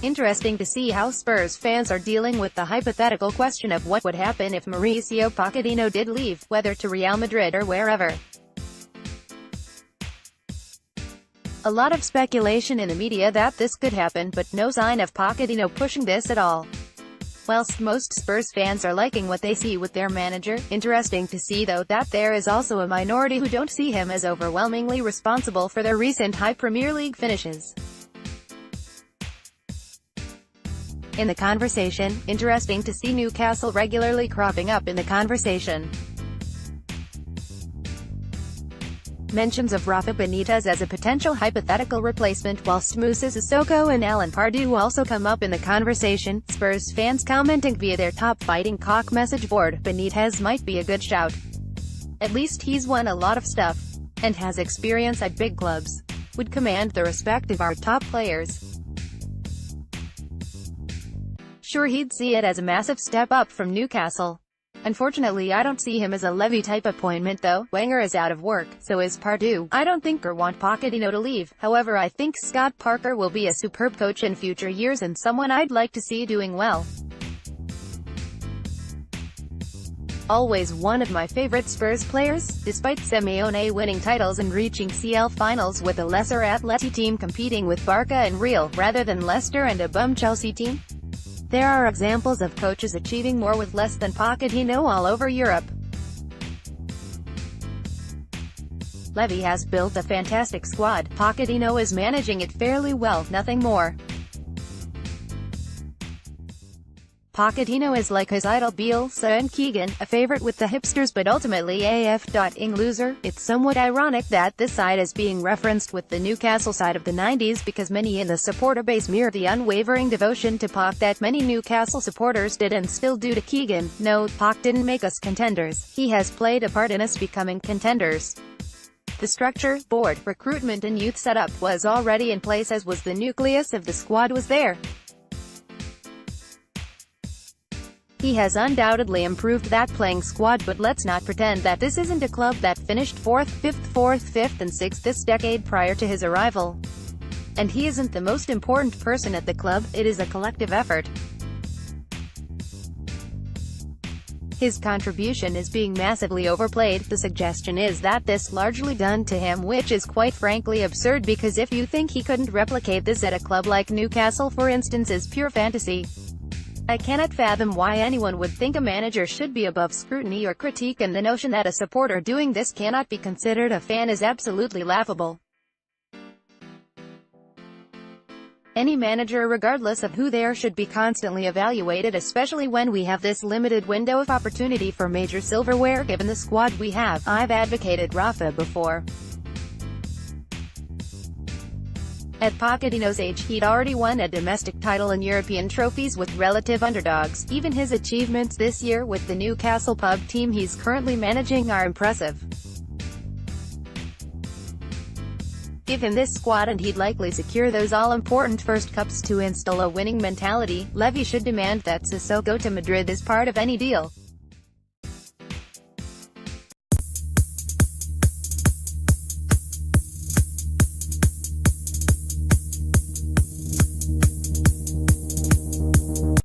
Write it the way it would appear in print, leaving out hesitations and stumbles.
Interesting to see how Spurs fans are dealing with the hypothetical question of what would happen if Mauricio Pochettino did leave, whether to Real Madrid or wherever. A lot of speculation in the media that this could happen, but no sign of Pochettino pushing this at all. Whilst most Spurs fans are liking what they see with their manager, interesting to see though that there is also a minority who don't see him as overwhelmingly responsible for their recent high Premier League finishes. In the conversation, interesting to see Newcastle regularly cropping up in the conversation. Mentions of Rafa Benitez as a potential hypothetical replacement, whilst Moussa Sissoko and Alan Pardew also come up in the conversation. Spurs fans commenting via their Top Fighting Cock message board, Benitez might be a good shout. At least he's won a lot of stuff, and has experience at big clubs. Would command the respect of our top players. Sure, he'd see it as a massive step up from Newcastle. Unfortunately, I don't see him as a Levy-type appointment though. Wenger is out of work, so is Pardew. I don't think or want Pochettino to leave. However, I think Scott Parker will be a superb coach in future years and someone I'd like to see doing well. Always one of my favorite Spurs players, despite Simeone winning titles and reaching CL finals with a lesser Atleti team competing with Barca and Real, rather than Leicester and a bum Chelsea team. There are examples of coaches achieving more with less than Pochettino all over Europe. Levy has built a fantastic squad. Pochettino is managing it fairly well, nothing more. Pochettino is like his idol Bielsa and Keegan, a favorite with the hipsters but ultimately AF.ing loser. It's somewhat ironic that this side is being referenced with the Newcastle side of the 90s because many in the supporter base mirror the unwavering devotion to Poch that many Newcastle supporters did and still do to Keegan. No, Poch didn't make us contenders. He has played a part in us becoming contenders. The structure, board, recruitment and youth setup was already in place, as was the nucleus of the squad was there. He has undoubtedly improved that playing squad, but let's not pretend that this isn't a club that finished 4th, 5th and 6th this decade prior to his arrival. And he isn't the most important person at the club, it is a collective effort. His contribution is being massively overplayed. The suggestion is that this largely done to him, which is quite frankly absurd, because if you think he couldn't replicate this at a club like Newcastle for instance is pure fantasy. I cannot fathom why anyone would think a manager should be above scrutiny or critique, and the notion that a supporter doing this cannot be considered a fan is absolutely laughable. Any manager, regardless of who they are, should be constantly evaluated, especially when we have this limited window of opportunity for major silverware given the squad we have. I've advocated Rafa before. At Pochettino's age, he'd already won a domestic title and European trophies with relative underdogs. Even his achievements this year with the Newcastle pub team he's currently managing are impressive. Give him this squad and he'd likely secure those all-important first cups. To instill a winning mentality, Levy should demand that Sissoko go to Madrid as part of any deal.